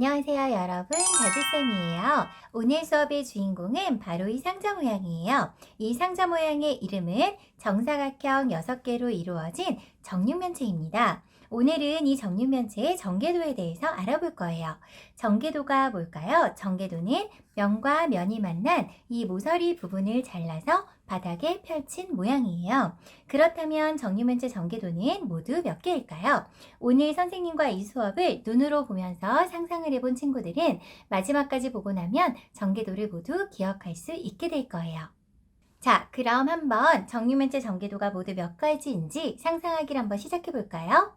안녕하세요 여러분, 다지쌤이에요. 오늘 수업의 주인공은 바로 이 상자 모양이에요. 이 상자 모양의 이름은 정사각형 6개로 이루어진 정육면체입니다. 오늘은 이 정육면체의 전개도에 대해서 알아볼 거예요. 전개도가 뭘까요? 전개도는 면과 면이 만난 이 모서리 부분을 잘라서 바닥에 펼친 모양이에요. 그렇다면 정육면체 전개도는 모두 몇 개일까요? 오늘 선생님과 이 수업을 눈으로 보면서 상상을 해본 친구들은 마지막까지 보고 나면 전개도를 모두 기억할 수 있게 될 거예요. 자, 그럼 한번 정육면체 전개도가 모두 몇 가지인지 상상하기를 한번 시작해 볼까요?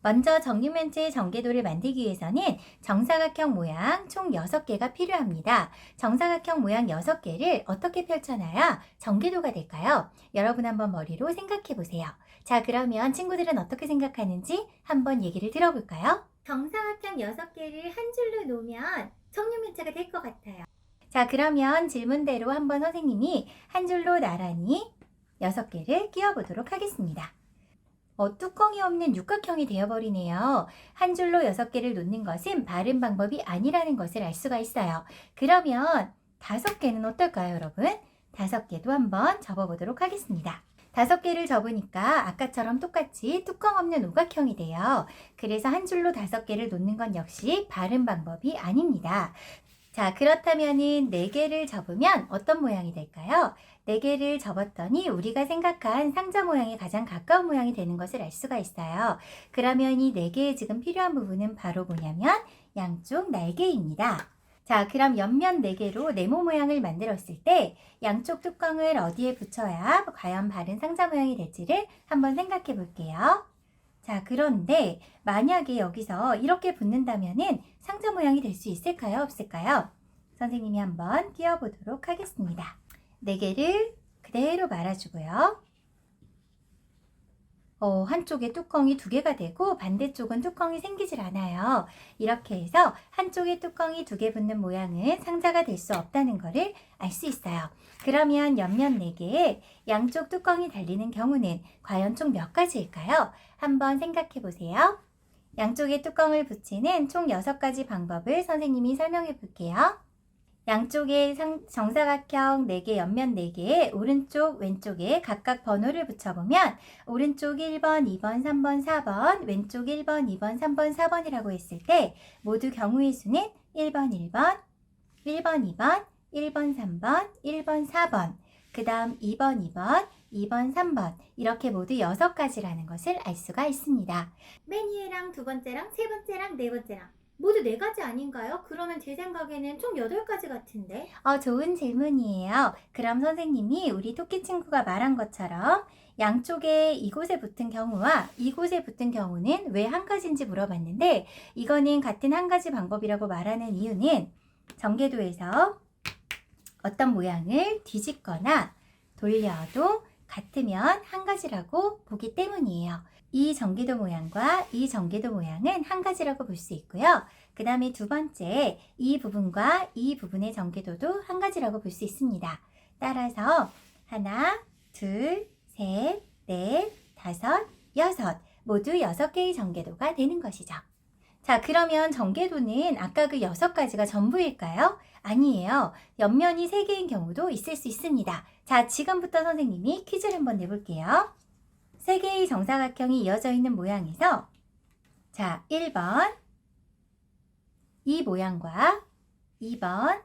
먼저 정육면체의 전개도를 만들기 위해서는 정사각형 모양 총 6개가 필요합니다. 정사각형 모양 6개를 어떻게 펼쳐놔야 전개도가 될까요? 여러분 한번 머리로 생각해 보세요. 자, 그러면 친구들은 어떻게 생각하는지 한번 얘기를 들어볼까요? 정사각형 6개를 한 줄로 놓으면 정육면체가 될 것 같아요. 자, 그러면 질문대로 한번 선생님이 한 줄로 나란히 6개를 끼워보도록 하겠습니다. 뚜껑이 없는 육각형이 되어버리네요. 한 줄로 6개를 놓는 것은 바른 방법이 아니라는 것을 알 수가 있어요. 그러면 5개는 어떨까요, 여러분? 5개도 한번 접어보도록 하겠습니다. 5개를 접으니까 아까처럼 똑같이 뚜껑 없는 오각형이 돼요. 그래서 한 줄로 5개를 놓는 건 역시 바른 방법이 아닙니다. 자, 그렇다면은 4개를 접으면 어떤 모양이 될까요? 4개를 접었더니 우리가 생각한 상자 모양에 가장 가까운 모양이 되는 것을 알 수가 있어요. 그러면 이 4개에 지금 필요한 부분은 바로 뭐냐면 양쪽 날개입니다. 자, 그럼 옆면 4개로 네모 모양을 만들었을 때 양쪽 뚜껑을 어디에 붙여야 과연 바른 상자 모양이 될지를 한번 생각해 볼게요. 자, 그런데 만약에 여기서 이렇게 붙는다면은 상자 모양이 될 수 있을까요? 없을까요? 선생님이 한번 끼워보도록 하겠습니다. 4개를 그대로 말아주고요. 한쪽에 뚜껑이 2개가 되고 반대쪽은 뚜껑이 생기질 않아요. 이렇게 해서 한쪽에 뚜껑이 2개 붙는 모양은 상자가 될 수 없다는 것을 알 수 있어요. 그러면 옆면 4개에 양쪽 뚜껑이 달리는 경우는 과연 총 몇 가지일까요? 한번 생각해 보세요. 양쪽에 뚜껑을 붙이는 총 6가지 방법을 선생님이 설명해 볼게요. 양쪽에 정사각형 4개, 옆면 4개에 오른쪽, 왼쪽에 각각 번호를 붙여보면 오른쪽 1번, 2번, 3번, 4번, 왼쪽 1번, 2번, 3번, 4번이라고 했을 때 모두 경우의 수는 1번, 1번, 1번, 2번, 1번, 3번, 1번, 4번, 그 다음 2번, 2번, 2번, 3번 이렇게 모두 6가지라는 것을 알 수가 있습니다. 맨 위에랑 두 번째랑 세 번째랑 네 번째랑 모두 4가지 아닌가요? 그러면 제 생각에는 총 8가지 같은데? 좋은 질문이에요. 그럼 선생님이 우리 토끼 친구가 말한 것처럼 양쪽에 이곳에 붙은 경우와 이곳에 붙은 경우는 왜 한 가지인지 물어봤는데 이거는 같은 한 가지 방법이라고 말하는 이유는 전개도에서 어떤 모양을 뒤집거나 돌려도 같으면 한 가지라고 보기 때문이에요. 이 전개도 모양과 이 전개도 모양은 한 가지라고 볼 수 있고요. 그 다음에 두 번째, 이 부분과 이 부분의 전개도도 한 가지라고 볼 수 있습니다. 따라서 하나, 둘, 셋, 넷, 다섯, 여섯 모두 6개의 전개도가 되는 것이죠. 자, 그러면 전개도는 아까 그 6가지가 전부일까요? 아니에요. 옆면이 3개인 경우도 있을 수 있습니다. 자, 지금부터 선생님이 퀴즈를 한번 내볼게요. 3개의 정사각형이 이어져 있는 모양에서 자, 1번 이 모양과 2번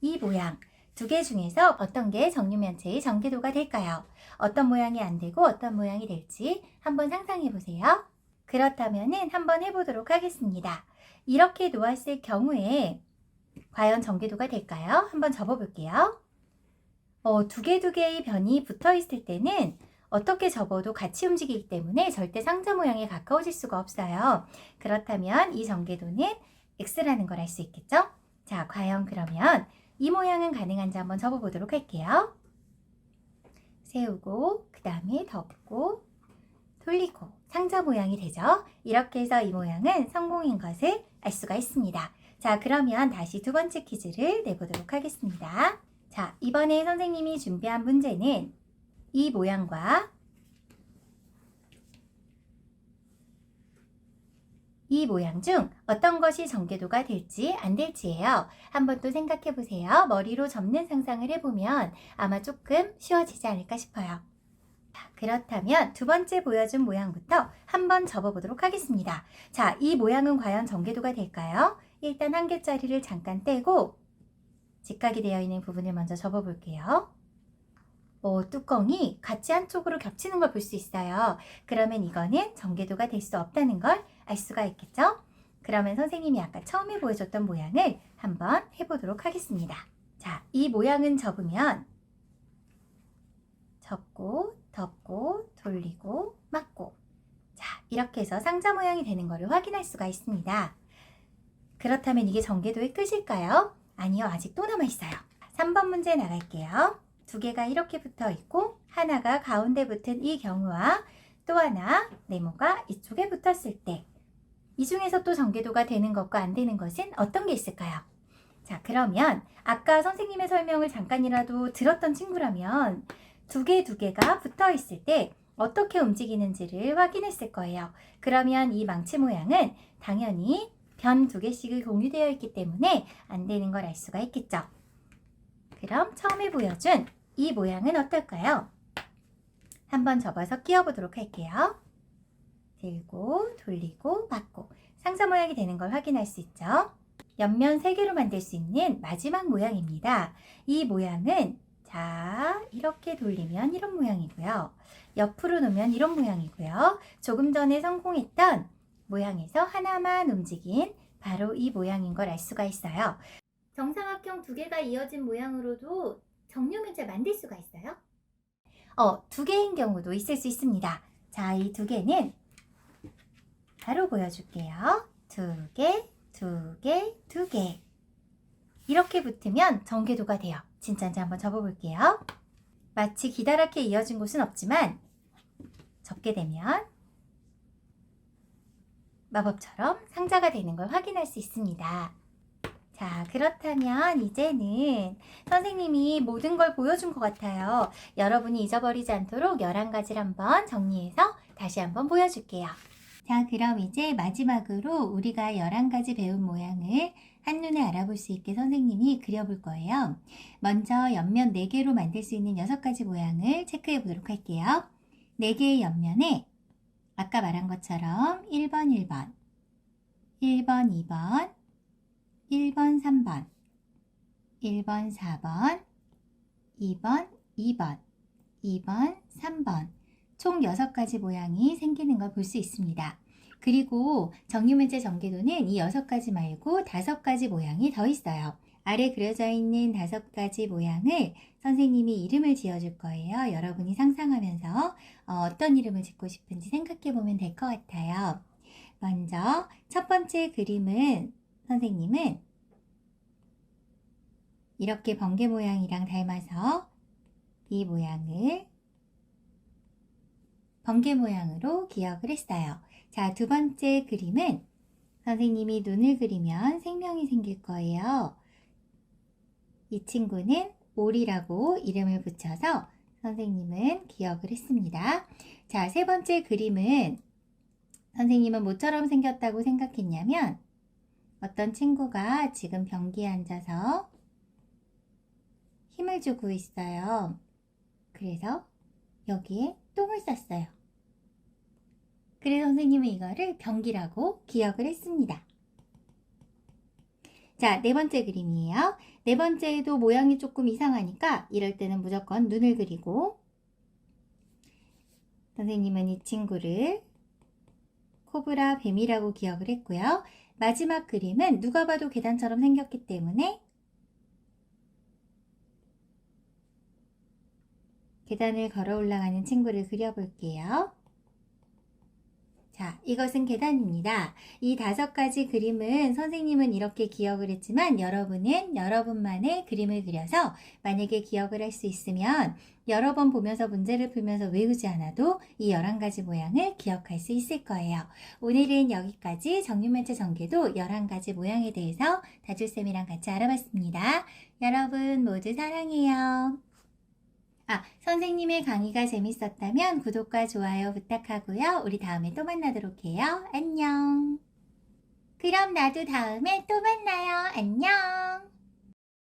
이 모양 2개 중에서 어떤 게 정육면체의 전개도가 될까요? 어떤 모양이 안 되고 어떤 모양이 될지 한번 상상해 보세요. 그렇다면은 한번 해보도록 하겠습니다. 이렇게 놓았을 경우에 과연 전개도가 될까요? 한번 접어볼게요. 2개의 변이 붙어 있을 때는 어떻게 접어도 같이 움직이기 때문에 절대 상자 모양에 가까워질 수가 없어요. 그렇다면 이 전개도는 X라는 걸 알 수 있겠죠? 자, 과연 그러면 이 모양은 가능한지 한번 접어보도록 할게요. 세우고 그 다음에 덮고 돌리고 상자 모양이 되죠. 이렇게 해서 이 모양은 성공인 것을 알 수가 있습니다. 자, 그러면 다시 두 번째 퀴즈를 내보도록 하겠습니다. 자, 이번에 선생님이 준비한 문제는 이 모양과 이 모양 중 어떤 것이 전개도가 될지 안 될지예요. 한번 또 생각해 보세요. 머리로 접는 상상을 해보면 아마 조금 쉬워지지 않을까 싶어요. 그렇다면 두 번째 보여준 모양부터 한번 접어보도록 하겠습니다. 자, 이 모양은 과연 전개도가 될까요? 일단 한 개짜리를 잠깐 떼고 직각이 되어 있는 부분을 먼저 접어볼게요. 뚜껑이 같이 한쪽으로 겹치는 걸 볼 수 있어요. 그러면 이거는 전개도가 될 수 없다는 걸 알 수가 있겠죠? 그러면 선생님이 아까 처음에 보여줬던 모양을 한번 해보도록 하겠습니다. 자, 이 모양은 접으면 접고, 덮고, 돌리고, 막고. 자, 이렇게 해서 상자 모양이 되는 것을 확인할 수가 있습니다. 그렇다면 이게 전개도의 끝일까요? 아니요, 아직 또 남아있어요. 3번 문제 나갈게요. 두 개가 이렇게 붙어 있고 하나가 가운데 붙은 이 경우와 또 하나 네모가 이쪽에 붙었을 때 이 중에서 또 전개도가 되는 것과 안 되는 것은 어떤 게 있을까요? 자, 그러면 아까 선생님의 설명을 잠깐이라도 들었던 친구라면 두 개가 붙어 있을 때 어떻게 움직이는지를 확인했을 거예요. 그러면 이 망치 모양은 당연히 변 두 개씩이 공유되어 있기 때문에 안 되는 걸 알 수가 있겠죠. 그럼 처음에 보여준 이 모양은 어떨까요? 한번 접어서 끼워보도록 할게요. 들고, 돌리고, 막고 상자 모양이 되는 걸 확인할 수 있죠. 옆면 3개로 만들 수 있는 마지막 모양입니다. 이 모양은 자, 이렇게 돌리면 이런 모양이고요. 옆으로 놓으면 이런 모양이고요. 조금 전에 성공했던 모양에서 하나만 움직인 바로 이 모양인 걸 알 수가 있어요. 정사각형 두 개가 이어진 모양으로도 정육면체 만들 수가 있어요? 두 개인 경우도 있을 수 있습니다. 자, 이 두 개는 바로 보여줄게요. 두 개, 두 개, 두 개. 이렇게 붙으면 전개도가 돼요. 진짜인지 한번 접어볼게요. 마치 기다랗게 이어진 곳은 없지만 접게 되면 마법처럼 상자가 되는 걸 확인할 수 있습니다. 자, 그렇다면 이제는 선생님이 모든 걸 보여준 것 같아요. 여러분이 잊어버리지 않도록 11가지를 한번 정리해서 다시 한번 보여줄게요. 자, 그럼 이제 마지막으로 우리가 11가지 배운 모양을 한눈에 알아볼 수 있게 선생님이 그려볼 거예요. 먼저 옆면 4개로 만들 수 있는 6가지 모양을 체크해 보도록 할게요. 4개의 옆면에 아까 말한 것처럼 1번, 1번, 1번, 2번, 1번, 3번, 1번, 4번, 2번, 2번, 2번, 3번 총 6가지 모양이 생기는 걸 볼 수 있습니다. 그리고 정육면체 전개도는 이 6가지 말고 5가지 모양이 더 있어요. 아래 그려져 있는 5가지 모양을 선생님이 이름을 지어줄 거예요. 여러분이 상상하면서 어떤 이름을 짓고 싶은지 생각해 보면 될 것 같아요. 먼저 첫 번째 그림은 선생님은 이렇게 번개 모양이랑 닮아서 이 모양을 번개 모양으로 기억을 했어요. 자, 두 번째 그림은 선생님이 눈을 그리면 생명이 생길 거예요. 이 친구는 오리라고 이름을 붙여서 선생님은 기억을 했습니다. 자, 세 번째 그림은 선생님은 뭐처럼 생겼다고 생각했냐면 어떤 친구가 지금 변기에 앉아서 힘을 주고 있어요. 그래서 여기에 똥을 쌌어요. 그래서 선생님은 이거를 변기라고 기억을 했습니다. 자, 네 번째 그림이에요. 네 번째에도 모양이 조금 이상하니까 이럴 때는 무조건 눈을 그리고 선생님은 이 친구를 코브라 뱀이라고 기억을 했고요. 마지막 그림은 누가 봐도 계단처럼 생겼기 때문에 계단을 걸어 올라가는 친구를 그려볼게요. 자, 이것은 계단입니다. 이 5가지 그림은 선생님은 이렇게 기억을 했지만 여러분은 여러분만의 그림을 그려서 만약에 기억을 할 수 있으면 여러 번 보면서 문제를 풀면서 외우지 않아도 이 11가지 모양을 기억할 수 있을 거예요. 오늘은 여기까지 정육면체 전개도 11가지 모양에 대해서 다줄쌤이랑 같이 알아봤습니다. 여러분 모두 사랑해요. 선생님의 강의가 재밌었다면 구독과 좋아요 부탁하고요. 우리 다음에 또 만나도록 해요. 안녕. 그럼 나도 다음에 또 만나요. 안녕.